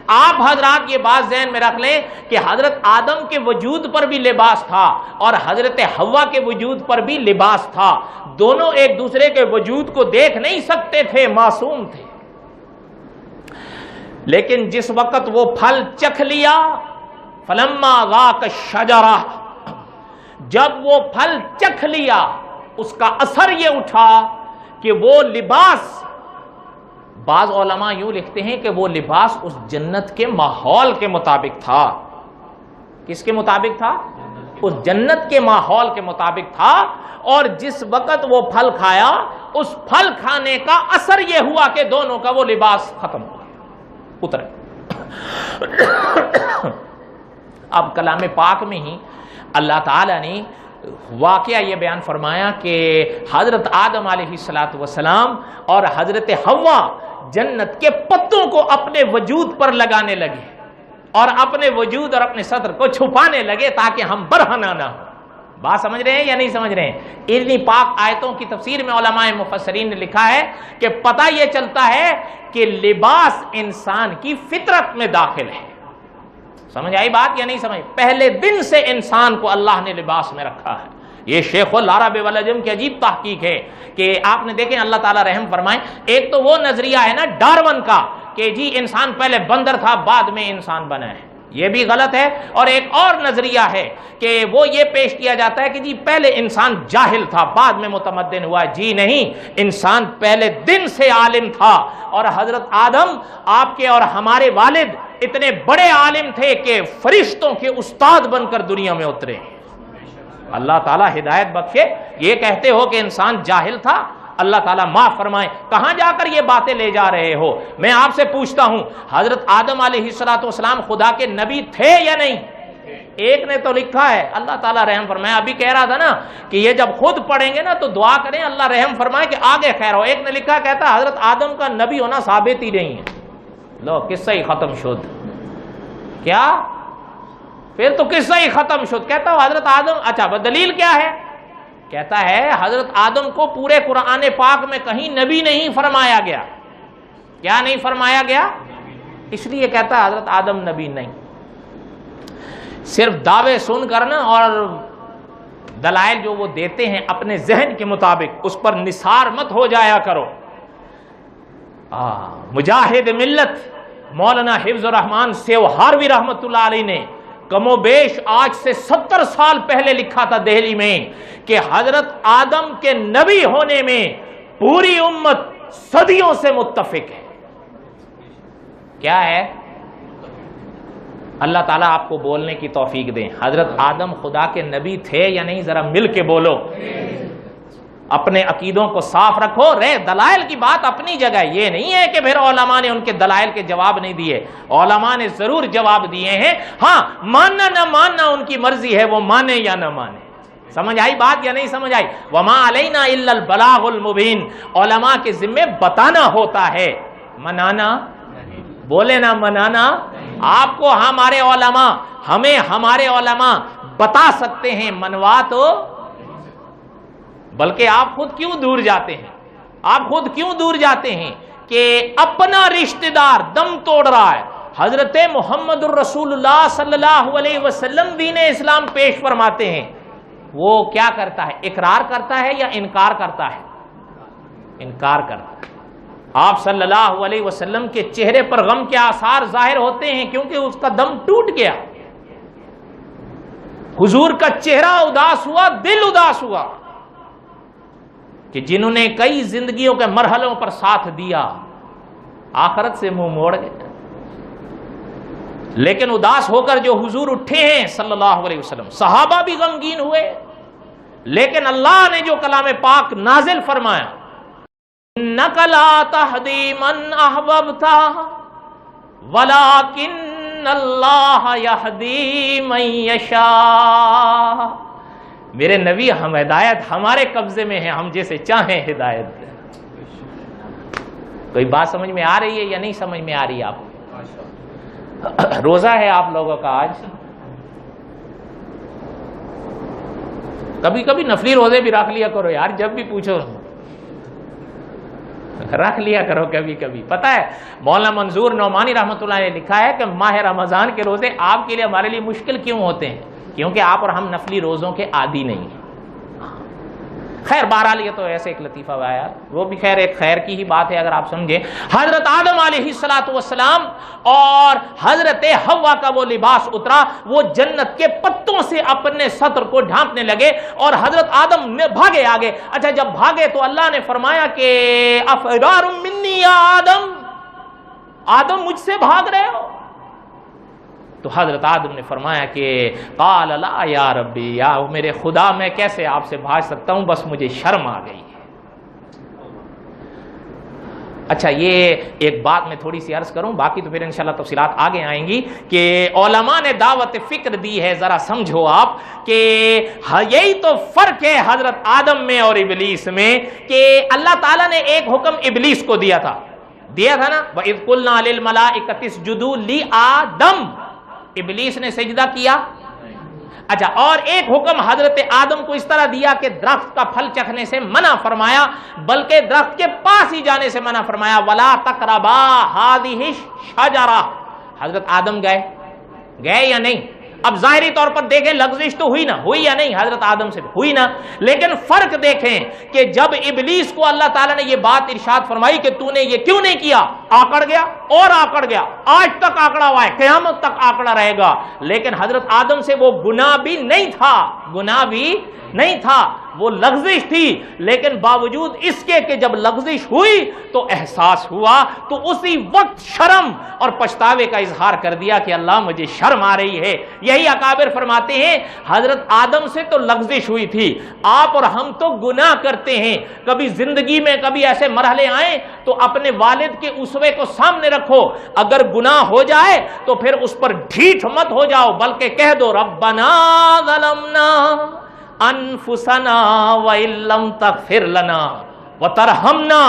آپ حضرات یہ بات ذہن میں رکھ لیں کہ حضرت آدم کے وجود پر بھی لباس تھا اور حضرت حوا کے وجود پر بھی لباس تھا. دونوں ایک دوسرے کے وجود کو دیکھ نہیں سکتے تھے، معصوم تھے. لیکن جس وقت وہ پھل چکھ لیا، فلما ذاق الشجرہ، جب وہ پھل چکھ لیا اس کا اثر یہ اٹھا کہ وہ لباس، بعض علماء یوں لکھتے ہیں کہ وہ لباس اس جنت کے ماحول کے مطابق تھا. کس کے مطابق تھا؟ اس جنت کے ماحول کے مطابق تھا. اور جس وقت وہ پھل کھایا، اس پھل کھانے کا اثر یہ ہوا کہ دونوں کا وہ لباس ختم ہو گیا، اترے. اب کلام پاک میں ہی اللہ تعالی نے واقعہ یہ بیان فرمایا کہ حضرت آدم علیہ السلام اور حضرت حوا جنت کے پتوں کو اپنے وجود پر لگانے لگے اور اپنے وجود اور اپنے صدر کو چھپانے لگے تاکہ ہم برہنہ نہ ہوں. بات سمجھ رہے ہیں یا نہیں سمجھ رہے ہیں؟ اتنی پاک آیتوں کی تفسیر میں علماء مفسرین نے لکھا ہے کہ پتہ یہ چلتا ہے کہ لباس انسان کی فطرت میں داخل ہے. سمجھ آئی بات یا نہیں سمجھ؟ پہلے دن سے انسان کو اللہ نے لباس میں رکھا ہے. یہ شیخ العرب والعجم کی عجیب تحقیق ہے کہ آپ نے دیکھیں، اللہ تعالیٰ رحم فرمائے. ایک تو وہ نظریہ ہے نا ڈارون کا کہ جی انسان پہلے بندر تھا بعد میں انسان بنا ہے، یہ بھی غلط ہے. اور ایک اور نظریہ ہے کہ وہ یہ پیش کیا جاتا ہے کہ جی پہلے انسان جاہل تھا بعد میں متمدن ہوا. جی نہیں، انسان پہلے دن سے عالم تھا. اور حضرت آدم آپ کے اور ہمارے والد اتنے بڑے عالم تھے کہ فرشتوں کے استاد بن کر دنیا میں اترے. اللہ تعالیٰ ہدایت بخشے. یہ کہتے ہو کہ انسان جاہل تھا، اللہ تعالیٰ معاف فرمائے. کہاں جا کر یہ باتیں لے جا رہے ہو؟ میں آپ سے پوچھتا ہوں، حضرت آدم علیہ السلام خدا کے نبی تھے یا نہیں؟ ایک نے تو لکھا ہے، اللہ تعالیٰ رحم فرمائے. ابھی کہہ رہا تھا نا کہ یہ جب خود پڑھیں گے نا تو دعا کریں اللہ رحم فرمائے کہ آگے خیر ہو. ایک نے لکھا، کہتا حضرت آدم کا نبی ہونا ثابت ہی نہیں ہے. لو قصہ ہی ختم شد. کیا؟ پھر تو قصہ ہی ختم شد. کہتا ہوں حضرت آدم، اچھا دلیل کیا ہے؟ کہتا ہے حضرت آدم کو پورے قرآن پاک میں کہیں نبی نہیں فرمایا گیا. کیا نہیں فرمایا گیا؟ اس لیے کہتا ہے حضرت آدم نبی نہیں. صرف دعوے سن کر نا اور دلائل جو وہ دیتے ہیں اپنے ذہن کے مطابق اس پر نثار مت ہو جایا کرو. مجاہد ملت مولانا حفظ الرحمان سیوہاروی رحمت اللہ علیہ نے کم و بیش آج سے 70 سال پہلے لکھا تھا دہلی میں کہ حضرت آدم کے نبی ہونے میں پوری امت صدیوں سے متفق ہے. کیا ہے؟ اللہ تعالیٰ آپ کو بولنے کی توفیق دیں. حضرت آدم خدا کے نبی تھے یا نہیں؟ ذرا مل کے بولو. اپنے عقیدوں کو صاف رکھو. دلائل کی بات اپنی جگہ، یہ نہیں ہے کہ پھر علماء نے ان کے دلائل کے جواب نہیں دیے. علماء نے ضرور جواب دیے ہیں. ہاں ماننا نہ ماننا ان کی مرضی ہے، وہ مانے یا نہ مانے. سمجھ آئی بات یا نہیں سمجھ آئی؟ وما علینا الا البلاغ المبین. علماء کے ذمے بتانا ہوتا ہے، منانا. بولے نا منانا. آپ کو ہمارے علماء، ہمیں ہمارے علماء بتا سکتے ہیں، منوا تو. بلکہ آپ خود کیوں دور جاتے ہیں؟ آپ خود کیوں دور جاتے ہیں کہ اپنا رشتہ دار دم توڑ رہا ہے. حضرت محمد الرسول اللہ صلی اللہ علیہ وسلم دین اسلام پیش فرماتے ہیں. وہ کیا کرتا ہے؟ اقرار کرتا ہے یا انکار کرتا ہے؟ انکار کرتا ہے. آپ صلی اللہ علیہ وسلم کے چہرے پر غم کے آثار ظاہر ہوتے ہیں کیونکہ اس کا دم ٹوٹ گیا. حضور کا چہرہ اداس ہوا، دل اداس ہوا. کہ جنہوں نے کئی زندگیوں کے مرحلوں پر ساتھ دیا آخرت سے منہ موڑ گئے، لیکن اداس ہو کر جو حضور اٹھے ہیں صلی اللہ علیہ وسلم، صحابہ بھی غمگین ہوئے، لیکن اللہ نے جو کلام پاک نازل فرمایا اِنَّكَ لَا تَهْدِي مَنْ أَحْبَبْتَ وَلَكِنَّ اللَّهَ يَهْدِي مَن يَشَاءُ، میرے نبی ہم ہدایت ہمارے قبضے میں ہے، ہم جیسے چاہیں ہدایت دیں۔ کوئی بات سمجھ میں آ رہی ہے یا نہیں سمجھ میں آ رہی ہے آپ کو؟ روزہ ہے آپ لوگوں کا آج، کبھی کبھی نفلی روزے بھی رکھ لیا کرو یار، جب بھی پوچھو رکھ لیا کرو کبھی کبھی۔ پتہ ہے مولانا منظور نعمانی رحمۃ اللہ نے لکھا ہے کہ ماہ رمضان کے روزے آپ کے لیے ہمارے لیے مشکل کیوں ہوتے ہیں؟ کیونکہ آپ اور ہم نفلی روزوں کے عادی نہیں ہیں۔ خیر بہرحال یہ تو ایسے ایک لطیفہ ہوا یار، وہ بھی خیر ایک خیر کی ہی بات ہے اگر آپ سمجھیں۔ حضرت آدم علیہ السلام اور حضرت حوا کا وہ لباس اترا، وہ جنت کے پتوں سے اپنے سطر کو ڈھانپنے لگے اور حضرت آدم میں بھاگے آگے۔ اچھا جب بھاگے تو اللہ نے فرمایا کہ افرار منی یا آدم مجھ سے بھاگ رہے ہو؟ تو حضرت آدم نے فرمایا کہ قال لا یا ربی، یا میرے خدا میں کیسے آپ سے بھاگ سکتا ہوں، بس مجھے شرم آ گئی ہے۔ اچھا یہ ایک بات میں تھوڑی سی عرض کروں، باقی تو پھر انشاءاللہ تفصیلات آگے آئیں گی کہ علماء نے دعوت فکر دی ہے، ذرا سمجھو آپ کہ یہی تو فرق ہے حضرت آدم میں اور ابلیس میں، کہ اللہ تعالیٰ نے ایک حکم ابلیس کو دیا تھا نا، وَإِذْ قُلْنَا لِلْمَلَائِكَةِ اسْجُدُوا لِآدَمَ، ابلیس نے سجدہ کیا۔ اچھا اور ایک حکم حضرت آدم کو اس طرح دیا کہ درخت کا پھل چکھنے سے منع فرمایا، بلکہ درخت کے پاس ہی جانے سے منع فرمایا، وَلَا تَقْرَبَا هَٰذِهِ الشَّجَرَةَ۔ حضرت آدم گئے یا نہیں؟ اب ظاہری طور پر دیکھیں لغزش تو ہوئی نا، ہوئی یا نہیں؟ حضرت آدم سے ہوئی نا، لیکن فرق دیکھیں کہ جب ابلیس کو اللہ تعالیٰ نے یہ بات ارشاد فرمائی کہ تو نے یہ کیوں نہیں کیا، آکڑ گیا اور آکڑ گیا، آج تک آکڑا ہوا ہے، قیامت تک آکڑا رہے گا۔ لیکن حضرت آدم سے وہ گناہ بھی نہیں تھا، وہ لغزش تھی، لیکن باوجود اس کے کہ جب لغزش ہوئی تو احساس ہوا تو اسی وقت شرم اور پچھتاوے کا اظہار کر دیا کہ اللہ مجھے شرم آ رہی ہے۔ یہی اکابر فرماتے ہیں حضرت آدم سے تو لغزش ہوئی تھی، آپ اور ہم تو گناہ کرتے ہیں، کبھی زندگی میں کبھی ایسے مرحلے آئیں تو اپنے والد کے اسوے کو سامنے رکھو، اگر گناہ ہو جائے تو پھر اس پر ڈھیٹ مت ہو جاؤ، بلکہ کہہ دو ربنا ظلمنا انفسنا وَإِن لَّمْ تَغْفِرْ لَنَا وَتَرْحَمْنَا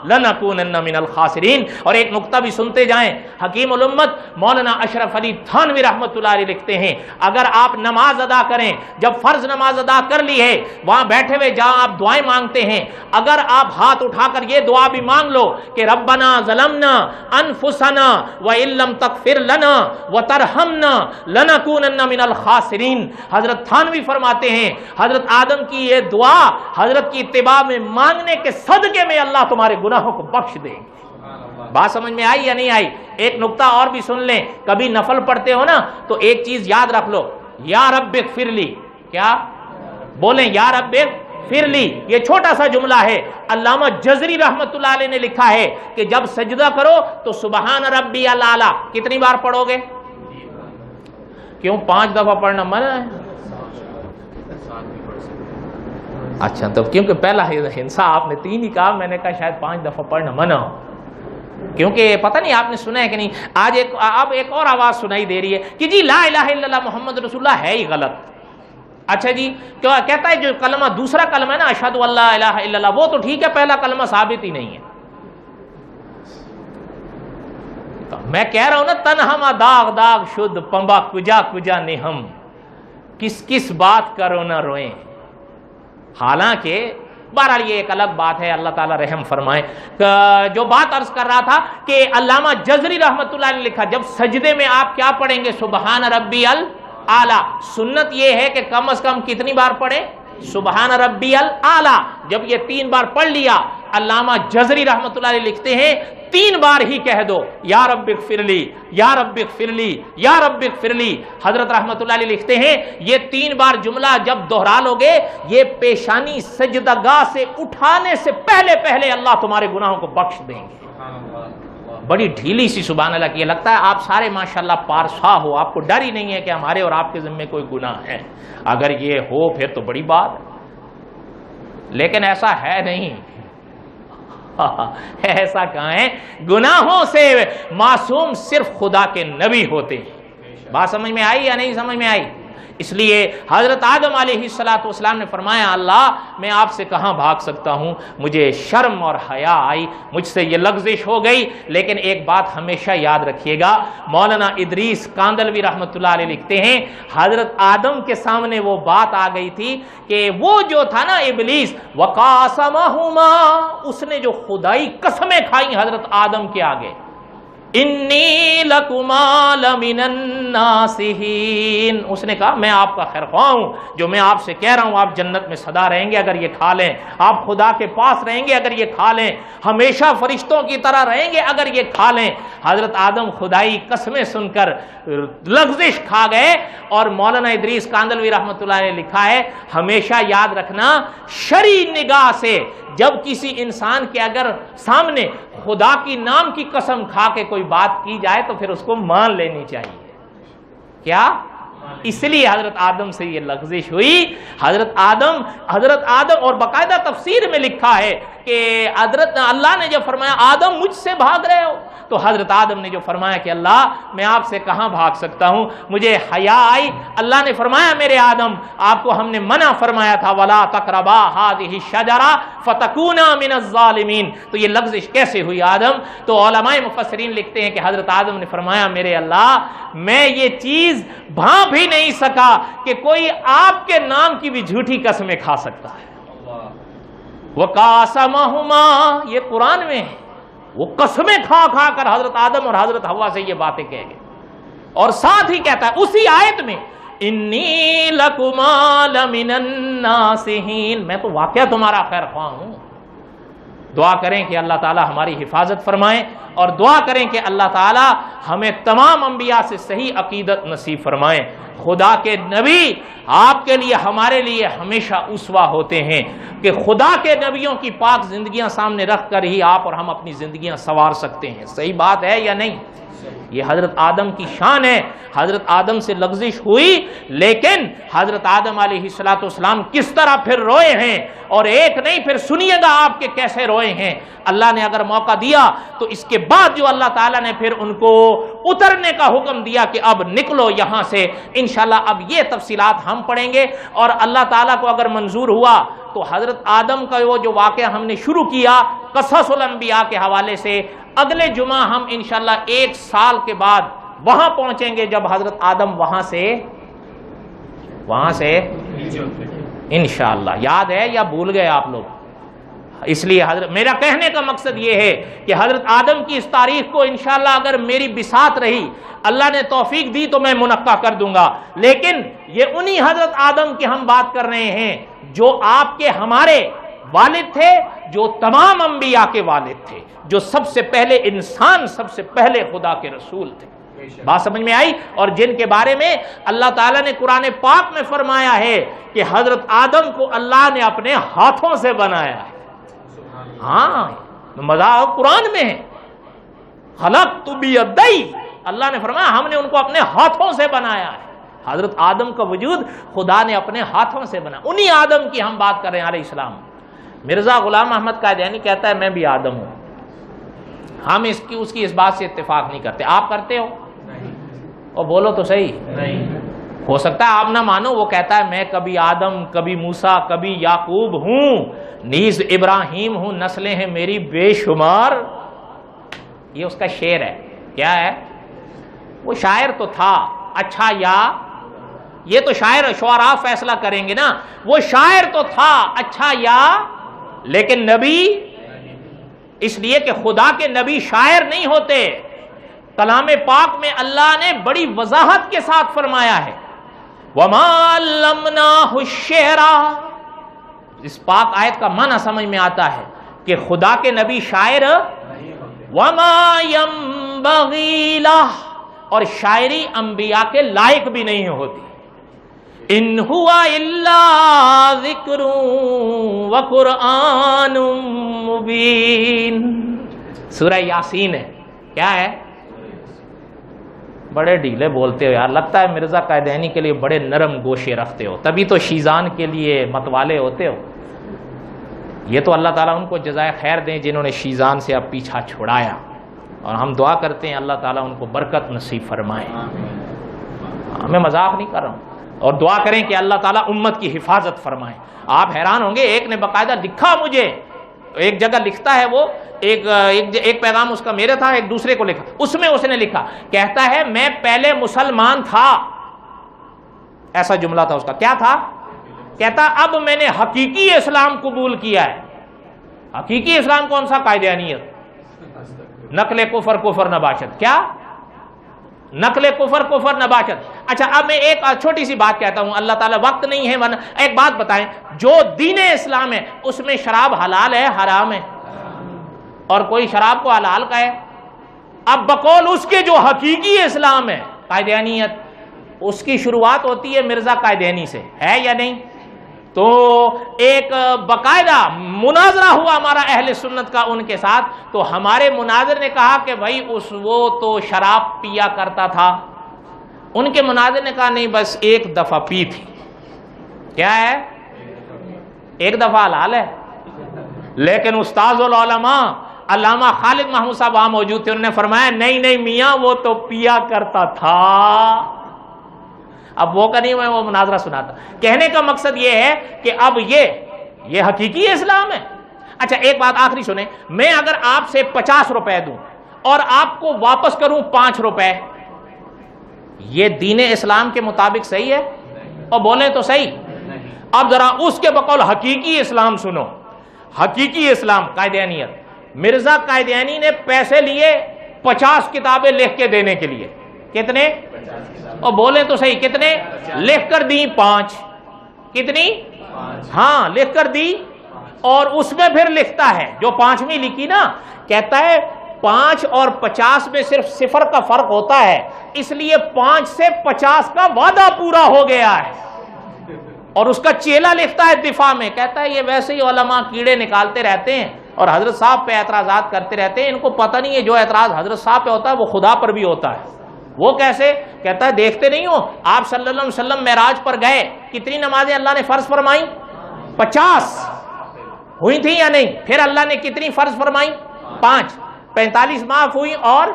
لَنَكُونَنَّ مِنَ الْخَاسِرِينَ۔ اور ایک نقطہ بھی سنتے جائیں، حکیم الامت مولانا اشرف علی تھانوی رحمۃ اللہ علیہ لکھتے ہیں اگر آپ نماز ادا کریں، جب فرض نماز ادا کر لی ہے، وہاں بیٹھے ہوئے جہاں آپ دعائیں مانگتے ہیں، اگر آپ ہاتھ اٹھا کر یہ دعا بھی مانگ لو کہ ربنا ظلمنا انفسنا وَإِن لَّمْ تَغْفِرْ لَنَا وَتَرْحَمْنَا لَنَكُونَنَّ مِنَ الْخَاسِرِينَ، حضرت تھانوی فرماتے ہیں حضرت آدم کی یہ دعا حضرت کی اتباع میں مانگنے کے صدقے میں اللہ تمہارے گناہوں کو بخش دے گی۔ بات سمجھ میں آئی یا نہیں آئی؟ ایک نقطہ اور بھی سن لیں، کبھی نفل پڑھتے ہو نا تو ایک چیز یاد رکھ لو، یا رب اغفر لی، کیا بولیں؟ یا رب اغفر لی، یہ چھوٹا سا جملہ ہے، علامہ جزری رحمت اللہ علیہ نے لکھا ہے کہ جب سجدہ کرو تو سبحان ربی الاعلی کتنی بار پڑھو گے؟ کیوں 5 دفعہ پڑھنا منع ہے؟ اچھا تو کیونکہ پہلا ہنسا آپ نے 3 ہی کہا، میں نے کہا شاید 5 دفعہ پڑھنا منع ہو، کیونکہ پتہ نہیں آپ نے سنا ہے کہ نہیں، آج اب ایک اور آواز سنائی دے رہی ہے کہ جی لا الہ الا اللہ محمد رسول اللہ ہے ہی غلط۔ اچھا جی کہتا ہے جو کلمہ دوسرا کلمہ ہے نا اشہد ان لا الہ الا اللہ، وہ تو ٹھیک ہے، پہلا کلمہ ثابت ہی نہیں ہے۔ تو میں کہہ رہا ہوں نا تنہما داغ داغ شد پمبا کجا کجا نہم، کس بات کرو نہ روئیں۔ حالانکہ بہرحال یہ ایک الگ بات ہے، اللہ تعالیٰ رحم فرمائے۔ جو بات عرض کر رہا تھا کہ علامہ جزری رحمت اللہ نے لکھا جب سجدے میں آپ کیا پڑھیں گے؟ سبحان ربی الاعلیٰ۔ سنت یہ ہے کہ کم از کم کتنی بار پڑھیں؟ سبحان ربی الاعلیٰ۔ جب یہ 3 بار پڑھ لیا علامہ جزری رحمۃ اللہ علیہ لکھتے ہیں 3 بار ہی کہہ دو یا رب اغفر لی، یا رب اغفر لی، یا رب اغفر لی۔ حضرت رحمۃ اللہ علیہ لکھتے ہیں یہ 3 بار جملہ جب دوہرا لو گے، یہ پیشانی سجدگاہ سے اٹھانے سے پہلے پہلے اللہ تمہارے گناہوں کو بخش دیں گے۔ بڑی ڈھیلی سی سبحان اللہ کی، لگتا ہے آپ سارے ماشاءاللہ پارسا ہو، آپ کو ڈر ہی نہیں ہے کہ ہمارے اور آپ کے ذمے کوئی گناہ ہے۔ اگر یہ ہو پھر تو بڑی بات ہے، لیکن ایسا ہے نہیں۔ ایسا کہاں ہے؟ گناہوں سے معصوم صرف خدا کے نبی ہوتے ہیں۔ بات سمجھ میں آئی یا نہیں سمجھ میں آئی؟ اس لیے حضرت آدم علیہ السلام نے فرمایا اللہ میں آپ سے کہاں بھاگ سکتا ہوں، مجھے شرم اور حیا آئی، مجھ سے یہ لغزش ہو گئی۔ لیکن ایک بات ہمیشہ یاد رکھیے گا، مولانا ادریس کاندلوی رحمۃ اللہ علیہ لکھتے ہیں حضرت آدم کے سامنے وہ بات آ گئی تھی کہ وہ جو تھا نا ابلیس، وقاسمہما، اس نے جو خدائی قسمیں کھائیں حضرت آدم کے آگے، انی لکما لمن الناصحین، اس نے کہا میں آپ کا خیر خواہ ہوں، جو میں آپ سے کہہ رہا ہوں آپ جنت میں سدا رہیں گے اگر یہ کھا لیں، آپ خدا کے پاس رہیں گے اگر یہ کھا لیں، ہمیشہ فرشتوں کی طرح رہیں گے اگر یہ کھا لیں۔ حضرت آدم خدائی قسمیں سن کر لغزش کھا گئے، اور مولانا ادریس کاندلوی رحمۃ اللہ نے لکھا ہے ہمیشہ یاد رکھنا شرعی نگاہ سے جب کسی انسان کے اگر سامنے خدا کی نام کی قسم کھا کے کوئی بات کی جائے تو پھر اس کو مان لینی چاہیے۔ کیا؟ اس لیے حضرت آدم سے یہ لغزش ہوئی۔ حضرت آدم اور باقاعدہ تفسیر میں لکھا ہے کہ حضرت اللہ نے جب فرمایا آدم مجھ سے بھاگ رہے ہو، تو حضرت آدم نے جو فرمایا کہ اللہ میں آپ سے کہاں بھاگ سکتا ہوں، مجھے حیا آئی۔ اللہ نے فرمایا میرے آدم آپ کو ہم نے منع فرمایا تھا ولا تقربا هذه الشجرة فتكونا من الظالمین، تو یہ لغزش کیسے ہوئی آدم؟ تو علماء مفسرین لکھتے ہیں کہ حضرت آدم نے فرمایا میرے اللہ میں یہ چیز بھانپ ہی نہیں سکا کہ کوئی آپ کے نام کی بھی جھوٹی قسمیں کھا سکتا ہے۔ وَقَاسَمَهُمَا، یہ قرآن میں ہے، وہ قسمیں کھا کھا کر حضرت آدم اور حضرت حوا سے یہ باتیں کہہ گئے، اور ساتھ ہی کہتا ہے اسی آیت میں انی لکما لمن الناصحین، میں تو واقعہ تمہارا خیر خواہ ہوں۔ دعا کریں کہ اللہ تعالی ہماری حفاظت فرمائیں، اور دعا کریں کہ اللہ تعالی ہمیں تمام انبیاء سے صحیح عقیدت نصیب فرمائیں۔ خدا کے نبی آپ کے لیے ہمارے لیے ہمیشہ اسوہ ہوتے ہیں کہ خدا کے نبیوں کی پاک زندگیاں سامنے رکھ کر ہی آپ اور ہم اپنی زندگیاں سنوار سکتے ہیں۔ صحیح بات ہے یا نہیں؟ یہ حضرت آدم کی شان ہے۔ حضرت آدم سے لغزش ہوئی، لیکن حضرت آدم علیہ السلام کس طرح پھر روئے ہیں، اور ایک نہیں پھر سنیے گا آپ کے کیسے روئے ہیں۔ اللہ نے اگر موقع دیا تو اس کے بعد جو اللہ تعالیٰ نے پھر ان کو اترنے کا حکم دیا کہ اب نکلو یہاں سے، انشاءاللہ اب یہ تفصیلات ہم پڑھیں گے، اور اللہ تعالیٰ کو اگر منظور ہوا تو حضرت آدم کا وہ جو واقعہ ہم نے شروع کیا قصص الانبیاء کے حوالے سے، اگلے جمعہ ہم انشاءاللہ 1 سال کے بعد وہاں پہنچیں گے جب حضرت آدم وہاں سے انشاءاللہ۔ یاد ہے یا بھول گئے آپ لوگ؟ اس لیے میرا کہنے کا مقصد یہ ہے کہ حضرت آدم کی اس تاریخ کو انشاءاللہ اگر میری بساط رہی، اللہ نے توفیق دی تو میں منعقد کر دوں گا، لیکن یہ انہی حضرت آدم کی ہم بات کر رہے ہیں جو آپ کے ہمارے والد تھے، جو تمام انبیاء کے والد تھے، جو سب سے پہلے انسان، سب سے پہلے خدا کے رسول تھے۔ بات سمجھ میں آئی؟ اور جن کے بارے میں اللہ تعالیٰ نے قرآن پاک میں فرمایا ہے کہ حضرت آدم کو اللہ نے اپنے ہاتھوں سے بنایا ہے۔ ہاں مذاق قرآن میں ہے، خلقت بیدی، اللہ نے فرمایا ہم نے ان کو اپنے ہاتھوں سے بنایا ہے۔ حضرت آدم کا وجود خدا نے اپنے ہاتھوں سے بنا، انہی آدم کی ہم بات کر رہے ہیں علیہ السلام۔ مرزا غلام احمد قادیانی کہتا ہے میں بھی آدم ہوں، ہم اس کی اس بات سے اتفاق نہیں کرتے۔ آپ کرتے ہو؟ اور بولو تو صحیح، نہیں ہو سکتا ہے آپ نہ مانو، وہ کہتا ہے میں کبھی آدم، کبھی موسیٰ، کبھی یعقوب ہوں، نیز ابراہیم ہوں، نسلیں ہیں میری بے شمار۔ یہ اس کا شعر ہے۔ کیا ہے؟ وہ شاعر تو تھا، اچھا یا یہ تو شعراء فیصلہ کریں گے نا، وہ شاعر تو تھا اچھا یا، لیکن نبی، اس لیے کہ خدا کے نبی شاعر نہیں ہوتے۔ کلام پاک میں اللہ نے بڑی وضاحت کے ساتھ فرمایا ہے وَمَا عَلَّمْنَاهُ الشِّعْرَ، اس پاک آیت کا معنی سمجھ میں آتا ہے کہ خدا کے نبی شاعر وما ينبغي له، اور شاعری انبیاء کے لائق بھی نہیں ہوتی. ان هو الا ذکر وقرآن مبین. سورہ یاسین ہے. کیا ہے؟ بڑے ڈھیلے بولتے ہو یار، لگتا ہے مرزا قائدینی کے لیے بڑے نرم گوشے رکھتے ہو، تبھی تو شیزان کے لیے متوالے ہوتے ہو. یہ تو اللہ تعالیٰ ان کو جزائے خیر دیں جنہوں نے شیزان سے اب پیچھا چھڑایا، اور ہم دعا کرتے ہیں اللہ تعالیٰ ان کو برکت نصیب فرمائے. میں مذاق نہیں کر رہا ہوں. اور دعا کریں کہ اللہ تعالیٰ امت کی حفاظت فرمائے. آپ حیران ہوں گے، ایک نے باقاعدہ لکھا مجھے، ایک جگہ لکھتا ہے وہ، ایک پیغام اس کا میرے تھا، ایک دوسرے کو لکھا، اس میں اس نے لکھا، کہتا ہے میں پہلے مسلمان تھا. ایسا جملہ تھا اس کا. کیا تھا؟ کہتا اب میں نے حقیقی اسلام قبول کیا ہے. حقیقی اسلام کون سا؟ قائدیانیت. نقل کفر کفر نباشت. کیا؟ نقل کفر کفر نباشت. اچھا اب میں ایک چھوٹی سی بات کہتا ہوں، اللہ تعالیٰ وقت نہیں ہے، ایک بات بتائیں، جو دین اسلام ہے اس میں شراب حلال ہے حرام ہے؟ اور کوئی شراب کو حلال کہے؟ اب بقول اس کے جو حقیقی اسلام ہے قائدیانیت، اس کی شروعات ہوتی ہے مرزا قائدینی سے، ہے یا نہیں؟ تو ایک باقاعدہ مناظرہ ہوا ہمارا اہل سنت کا ان کے ساتھ، تو ہمارے مناظر نے کہا کہ بھائی وہ تو شراب پیا کرتا تھا. ان کے مناظر نے کہا نہیں، بس ایک دفعہ پی تھی. کیا ہے؟ ایک دفعہ حلال ہے. لیکن استاذ العلماء علامہ خالد محمود صاحب وہاں موجود تھے، انہوں نے فرمایا نہیں میاں، وہ تو پیا کرتا تھا. اب وہ کا نہیں، میں وہ مناظرہ سناتا. کہنے کا مقصد یہ ہے کہ اب یہ حقیقی اسلام ہے. اچھا ایک بات آخری سنیں، میں اگر آپ سے 50 روپے دوں اور آپ کو واپس کروں 5 روپے، یہ دین اسلام کے مطابق صحیح ہے؟ اور بولیں تو صحیح. اب ذرا اس کے بقول حقیقی اسلام سنو. حقیقی اسلام قائدیانیت، مرزا قائدیانی نے پیسے لیے 50 کتابیں لکھ کے دینے کے لیے. کتنے؟ اور بولیں تو صحیح کتنے؟ لکھ کر دی 5. کتنی؟ ہاں لکھ کر دی. اور اس میں پھر لکھتا ہے جو 5ویں لکھی نا، کہتا ہے 5 اور 50 میں صرف 0 کا فرق ہوتا ہے، اس لیے 5 سے 50 کا وعدہ پورا ہو گیا ہے. اور اس کا چیلا لکھتا ہے دفاع میں، کہتا ہے یہ ویسے ہی علماء کیڑے نکالتے رہتے ہیں اور حضرت صاحب پہ اعتراضات کرتے رہتے ہیں، ان کو پتہ نہیں ہے جو اعتراض حضرت صاحب پہ ہوتا ہے وہ خدا پر بھی ہوتا ہے. وہ کیسے؟ کہتا ہے دیکھتے نہیں ہو آپ صلی اللہ علیہ وسلم معراج پر گئے، کتنی نمازیں اللہ نے فرض فرمائیں؟ 50 ہوئی تھیں یا نہیں؟ پھر اللہ نے کتنی فرض فرمائیں؟ 5. 45 معاف ہوئی اور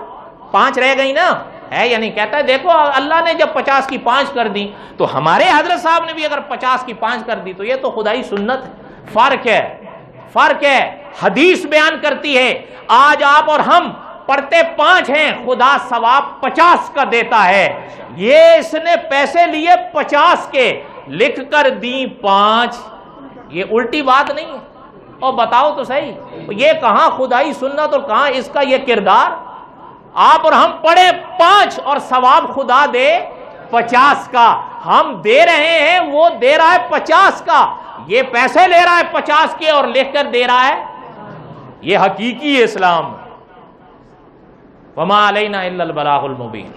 5 رہ گئی نا، ہے یا نہیں؟ کہتا ہے دیکھو اللہ نے جب 50 کی 5 کر دی تو ہمارے حضرت صاحب نے بھی اگر 50 کی 5 کر دی تو یہ تو خدائی سنت ہے. فرق ہے. حدیث بیان کرتی ہے آج آپ اور ہم پڑھتے 5 ہیں، خدا ثواب 50 کا دیتا ہے. یہ اس نے پیسے لیے 50 کے، لکھ کر دی 5. یہ الٹی بات نہیں ہے؟ اور بتاؤ تو صحیح، یہ کہاں خدائی سنت اور کہاں اس کا یہ کردار؟ آپ اور ہم پڑھے 5 اور ثواب خدا دے 50 کا. ہم دے رہے ہیں، وہ دے رہا ہے 50 کا. یہ پیسے لے رہا ہے 50 کے اور لکھ کر دے رہا ہے. یہ حقیقی اسلام. وما علینا الا البلاغ المبین.